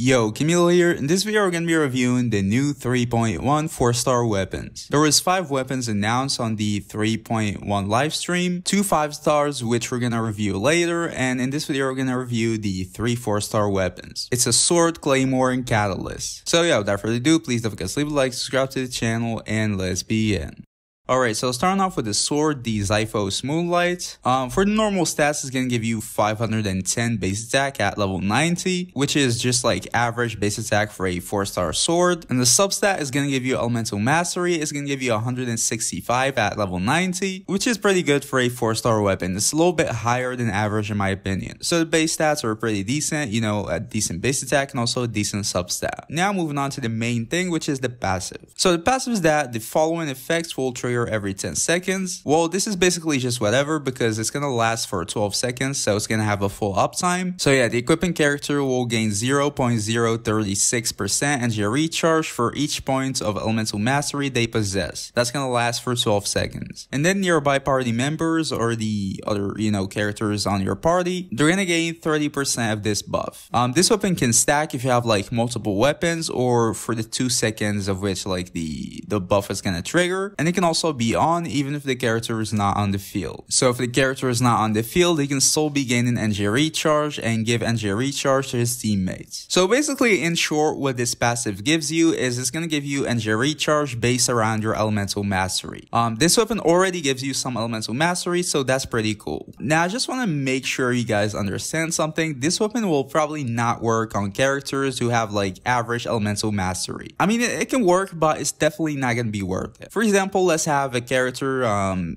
Yo, Camilo here. In this video, we're going to be reviewing the new 3.1 4-star weapons. There was 5 weapons announced on the 3.1 livestream, 2 5-stars which we're going to review later, and in this video, we're going to review the 3 4-star weapons. It's a sword, claymore, and catalyst. So yeah, without further ado, please don't forget to leave a like, subscribe to the channel, and let's begin. Alright, so starting off with the sword, the Xiphos Moonlight. For the normal stats, it's going to give you 510 base attack at level 90, which is just like average base attack for a 4-star sword. And the substat is going to give you Elemental Mastery. It's going to give you 165 at level 90, which is pretty good for a 4-star weapon. It's a little bit higher than average in my opinion. So the base stats are pretty decent, you know, a decent base attack and also a decent substat. Now moving on to the main thing, which is the passive. So the passive is that the following effects will trigger every 10 seconds. Well, this is basically just whatever because it's gonna last for 12 seconds, so it's gonna have a full uptime. So yeah, the equipping character will gain 0.036% energy recharge for each point of elemental mastery they possess. That's gonna last for 12 seconds. And then nearby party members or the other, characters on your party, they're gonna gain 30% of this buff. This weapon can stack if you have like multiple weapons or for the 2 seconds of which like the buff is gonna trigger. And it can also be on even if the character is not on the field. So if the character is not on the field, he can still be gaining energy recharge and give energy recharge to his teammates. So basically, in short, what this passive gives you is it's going to give you energy recharge based around your elemental mastery. This weapon already gives you some elemental mastery, so that's pretty cool. Now I just want to make sure you guys understand something. This weapon will probably not work on characters who have like average elemental mastery. I mean, it can work, but it's definitely not going to be worth it. For example, let's have a character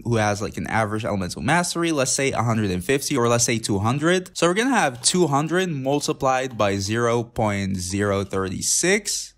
who has like an average elemental mastery, let's say 150 or let's say 200. So we're gonna have 200 multiplied by 0.036.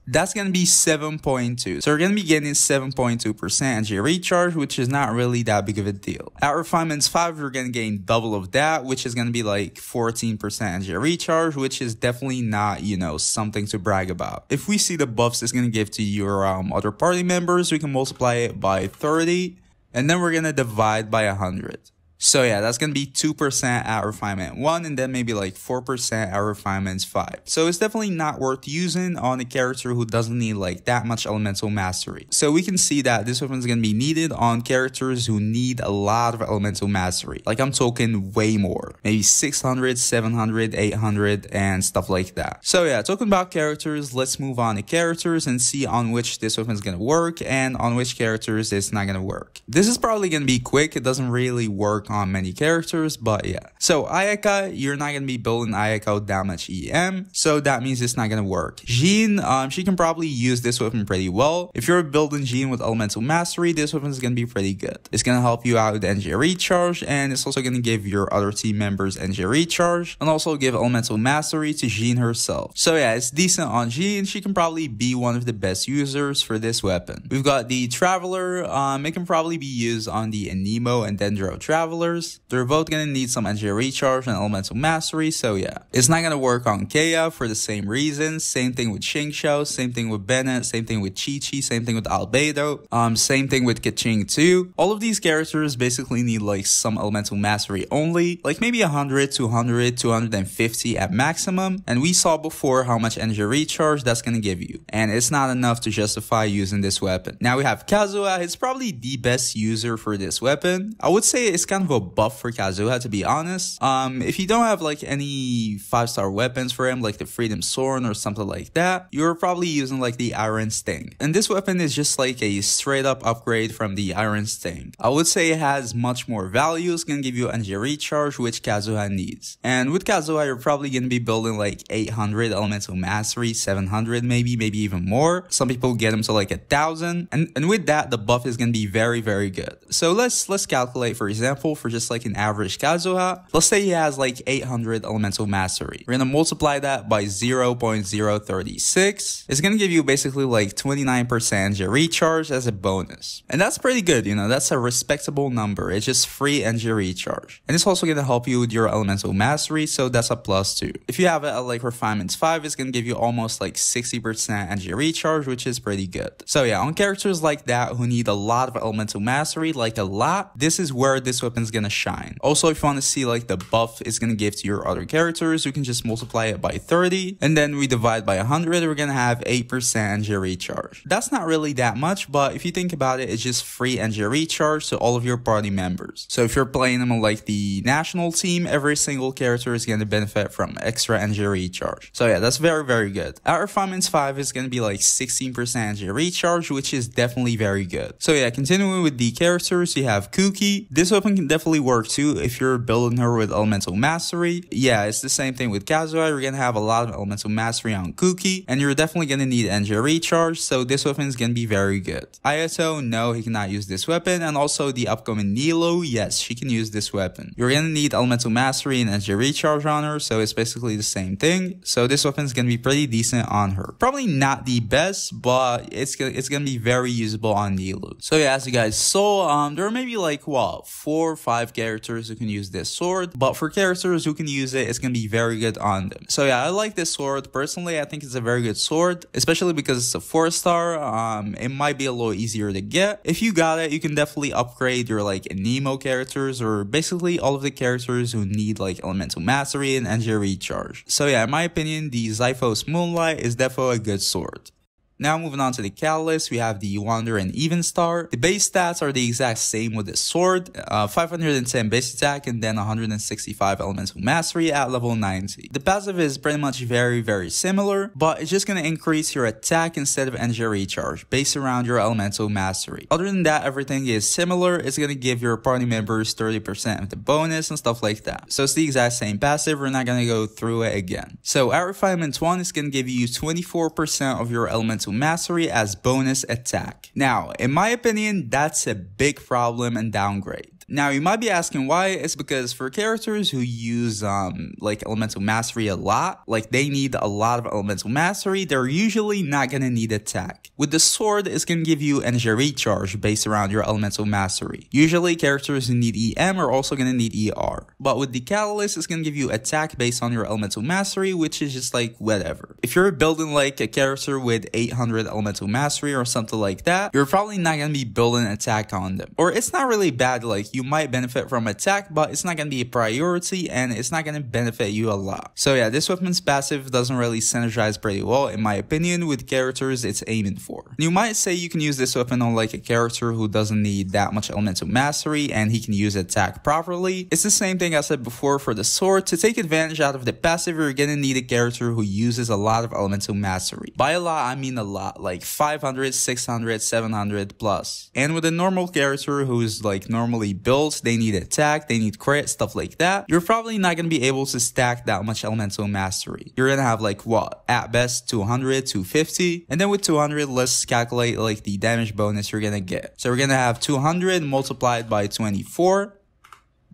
That's going to be 7.2. So we're going to be getting 7.2% energy recharge, which is not really that big of a deal. At Refinements 5, we're going to gain double of that, which is going to be like 14% energy recharge, which is definitely not, something to brag about. If we see the buffs it's going to give to your other party members, we can multiply it by 30, and then we're going to divide by 100. So yeah, that's going to be 2% at Refinement 1 and then maybe like 4% at Refinements 5. So it's definitely not worth using on a character who doesn't need like that much elemental mastery. So we can see that this weapon is going to be needed on characters who need a lot of elemental mastery. Like I'm talking way more. Maybe 600, 700, 800 and stuff like that. So yeah, talking about characters, let's move on to characters and see on which this weapon is going to work and on which characters it's not going to work. This is probably going to be quick. It doesn't really work on many characters, but yeah. So Ayaka, you're not gonna be building Ayaka with that much EM, so that means it's not gonna work. Jean, she can probably use this weapon pretty well. If you're building Jean with elemental mastery, this weapon is gonna be pretty good. It's gonna help you out with energy recharge, and it's also gonna give your other team members energy recharge, and also give elemental mastery to Jean herself. So yeah, it's decent on Jean. She can probably be one of the best users for this weapon. We've got the Traveler. It can probably be used on the Anemo and Dendro Travelers. They're both gonna need some energy recharge and elemental mastery, so yeah. It's not gonna work on Kea for the same reasons. Same thing with Xingqiu, same thing with Bennett, same thing with Qiqi, same thing with Albedo, same thing with Keqing too. All of these characters basically need like some elemental mastery only, like maybe 100, 200, 250 at maximum, and we saw before how much energy recharge that's gonna give you, and it's not enough to justify using this weapon. Now we have Kazuha. It's probably the best user for this weapon. I would say it's kind of a buff for Kazuha, to be honest. If you don't have like any 5-star weapons for him, like the Freedom Sword or something like that, you're probably using like the Iron Sting. And this weapon is just like a straight up upgrade from the Iron Sting. I would say it has much more value. It's gonna give you energy recharge, which Kazuha needs. And with Kazuha, you're probably gonna be building like 800 elemental mastery, 700 maybe even more. Some people get them to like 1,000. And with that, the buff is gonna be very, very good. So let's calculate, for example, for just like an average Kazuha, let's say he has like 800 elemental mastery. We're gonna multiply that by 0.036. It's gonna give you basically like 29% energy recharge as a bonus. And that's pretty good, that's a respectable number. It's just free energy recharge. And it's also gonna help you with your elemental mastery, so that's a plus too. If you have it at like Refinements 5, it's gonna give you almost like 60% energy recharge, which is pretty good. So yeah, on characters like that who need a lot of elemental mastery, like a lot, this is where this weapon weapon's gonna shine. Also, if you want to see like the buff it's gonna give to your other characters, you can just multiply it by 30, and then we divide by 100, we're gonna have 8% energy recharge. That's not really that much, but if you think about it, it's just free energy recharge to all of your party members. So if you're playing them on like the national team, every single character is gonna benefit from extra energy recharge. So yeah, that's very good. At Refinements 5 is gonna be like 16% energy recharge, which is definitely very good. So yeah, continuing with the characters, you have Kuki. This weapon can definitely work too if you're building her with Elemental Mastery. Yeah, it's the same thing with Kazuha. You're gonna have a lot of Elemental Mastery on Kuki, and you're definitely gonna need energy recharge, so this weapon is gonna be very good. Ayato, no, he cannot use this weapon, and also the upcoming Nilo, yes, she can use this weapon. You're gonna need Elemental Mastery and energy recharge on her, so it's basically the same thing. So this weapon is gonna be pretty decent on her. Probably not the best, but it's gonna be very usable on Nilo. So yeah, as you guys saw, there are maybe like what 4 or 5 characters who can use this sword, but for characters who can use it, it's gonna be very good on them. So yeah, I like this sword personally. I think it's a very good sword, especially because it's a 4-star. It might be a little easier to get. If you got it, you can definitely upgrade your like Nemo characters, or basically all of the characters who need like Elemental Mastery and energy recharge. So yeah, in my opinion, the Xiphos Moonlight is definitely a good sword. Now moving on to the Catalyst, we have the Wander and Evenstar. The base stats are the exact same with the sword, 510 base attack and then 165 elemental mastery at level 90. The passive is pretty much very similar, but it's just going to increase your attack instead of energy recharge based around your elemental mastery. Other than that, everything is similar. It's going to give your party members 30% of the bonus and stuff like that. So it's the exact same passive. We're not going to go through it again. So at Refinement 1, it's going to give you 24% of your elemental mastery as bonus attack. Now, in my opinion, that's a big problem and downgrade. Now, you might be asking why. It's because for characters who use like elemental mastery a lot, like they need a lot of elemental mastery, they're usually not going to need attack. With the sword, it's going to give you energy recharge based around your elemental mastery. Usually, characters who need EM are also going to need ER. But with the Catalyst, it's going to give you attack based on your elemental mastery, which is just like whatever. If you're building like a character with 800 elemental mastery or something like that, you're probably not going to be building attack on them. Or it's not really bad, like you might benefit from attack, but it's not going to be a priority and it's not going to benefit you a lot. So yeah, this weapon's passive doesn't really synergize pretty well, in my opinion, with characters it's aiming for. You might say you can use this weapon on like a character who doesn't need that much elemental mastery and he can use attack properly. It's the same thing I said before for the sword. To take advantage out of the passive, you're going to need a character who uses a lot of elemental mastery. By a lot, I mean a lot, like 500, 600, 700 plus. And with a normal character who's like normally built, they need attack, they need crit, stuff like that, you're probably not going to be able to stack that much elemental mastery. You're going to have like what, at best 200, 250, and then with 200, let's calculate like the damage bonus you're going to get. So we're going to have 200 multiplied by 24.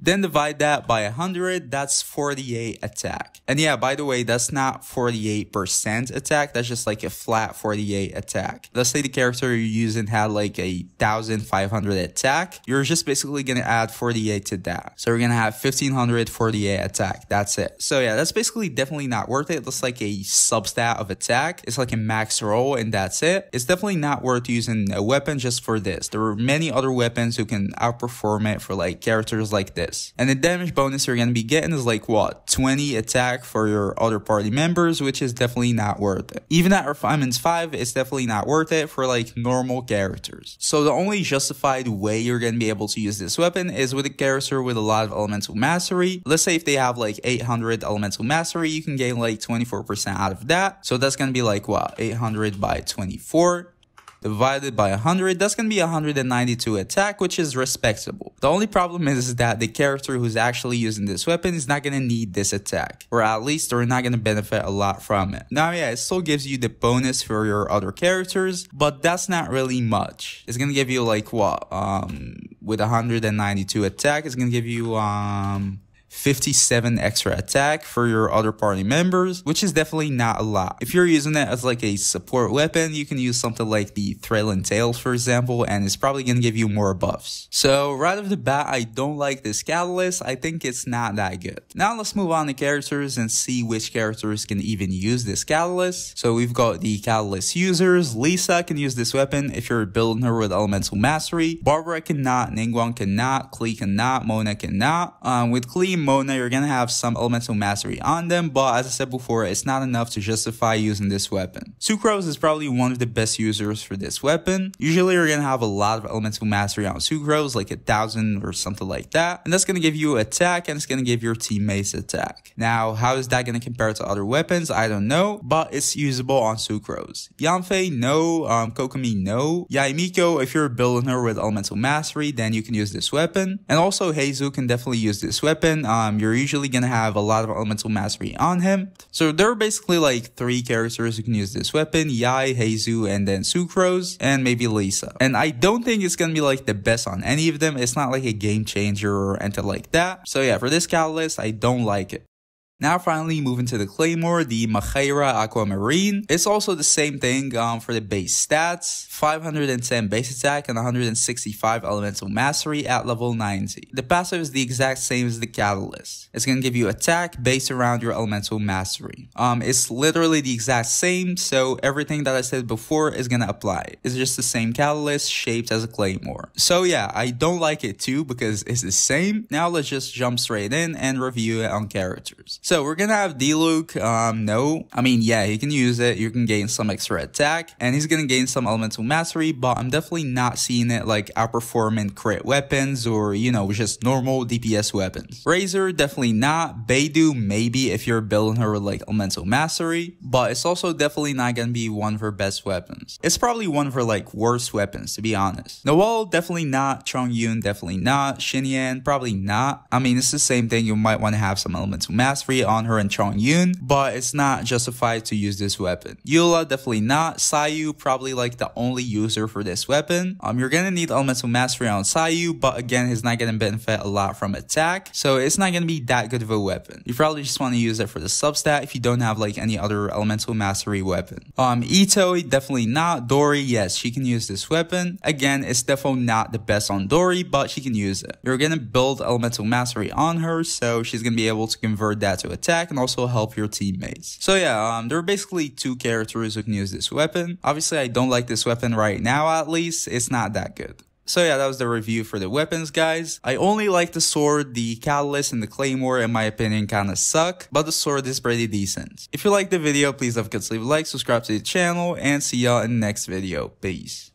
Then divide that by 100, that's 48 attack. And yeah, by the way, that's not 48% attack, that's just like a flat 48 attack. Let's say the character you're using had like 1,500 attack, you're just basically gonna add 48 to that. So we're gonna have 1,548 attack, that's it. So yeah, that's basically definitely not worth it. That's like a substat of attack. It's like a max roll and that's it. It's definitely not worth using a weapon just for this. There are many other weapons who can outperform it for like characters like this. And the damage bonus you're going to be getting is like what, 20 attack for your other party members, which is definitely not worth it. Even at Refinements 5, it's definitely not worth it for like normal characters. So the only justified way you're going to be able to use this weapon is with a character with a lot of elemental mastery. Let's say if they have like 800 elemental mastery, you can gain like 24% out of that. So that's going to be like what, 800 by 24. Divided by 100, that's going to be 192 attack, which is respectable. The only problem is that the character who's actually using this weapon is not going to need this attack, or at least they're not going to benefit a lot from it. Now yeah, it still gives you the bonus for your other characters, but that's not really much. It's going to give you like what, with 192 attack, it's going to give you 57 extra attack for your other party members, which is definitely not a lot. If you're using it as like a support weapon, you can use something like the Thrill and Tails, for example, and it's probably going to give you more buffs. So right off the bat, I don't like this catalyst. I think it's not that good. Now let's move on to characters and see which characters can even use this catalyst. So we've got the catalyst users. Lisa can use this weapon if you're building her with elemental mastery. Barbara cannot, Ningguang cannot, Klee cannot, Mona cannot. With Klee and Mona, you're gonna have some elemental mastery on them, but as I said before, it's not enough to justify using this weapon. Sucrose is probably one of the best users for this weapon. Usually you're gonna have a lot of elemental mastery on Sucrose, like 1,000 or something like that, and that's gonna give you attack and it's gonna give your teammates attack. Now, how is that gonna compare to other weapons? I don't know, but it's usable on Sucrose. Yanfei, no. Kokomi, no. Yaimiko, if you're building her with elemental mastery, then you can use this weapon. And also Heizu can definitely use this weapon. You're usually gonna have a lot of elemental mastery on him. So there are basically like 3 characters who can use this weapon: Yai, Heizu, and then Sucrose, and maybe Lisa. And I don't think it's gonna be like the best on any of them. It's not like a game changer or anything like that. So yeah, for this catalyst, I don't like it. Now finally moving to the Claymore, the Machaira Aquamarine. It's also the same thing for the base stats. 510 base attack and 165 elemental mastery at level 90. The passive is the exact same as the catalyst. It's going to give you attack based around your elemental mastery. It's literally the exact same, so everything that I said before is going to apply. It's just the same catalyst shaped as a Claymore. So yeah, I don't like it too because it's the same. Now let's just jump straight in and review it on characters. So we're gonna have Diluc, no. I mean, yeah, he can use it. You can gain some extra attack, and he's gonna gain some elemental mastery, but I'm definitely not seeing it like outperforming crit weapons or, you know, just normal DPS weapons. Razor, definitely not. Beidou, maybe if you're building her with like elemental mastery, but it's also definitely not gonna be one of her best weapons. It's probably one of her like worst weapons, to be honest. Noelle, definitely not. Chongyun, definitely not. Xinyan, probably not. I mean, it's the same thing. You might want to have some elemental mastery on her and Chongyun, but it's not justified to use this weapon. Eula, definitely not. Sayu, probably like the only user for this weapon. You're gonna need elemental mastery on Sayu, but again, he's not gonna benefit a lot from attack, so it's not gonna be that good of a weapon. You probably just want to use it for the substat if you don't have like any other elemental mastery weapon. Itoi, definitely not. Dori, yes, she can use this weapon. Again, it's definitely not the best on Dori, but she can use it. You're gonna build elemental mastery on her, so she's gonna be able to convert that to attack and also help your teammates. So yeah, there are basically 2 characters who can use this weapon. Obviously, I don't like this weapon right now, at least. It's not that good. So yeah, that was the review for the weapons, guys. I only like the sword. The catalyst and the claymore, in my opinion, kinda suck, but the sword is pretty decent. If you liked the video, please don't forget to leave a like, subscribe to the channel, and see y'all in the next video. Peace.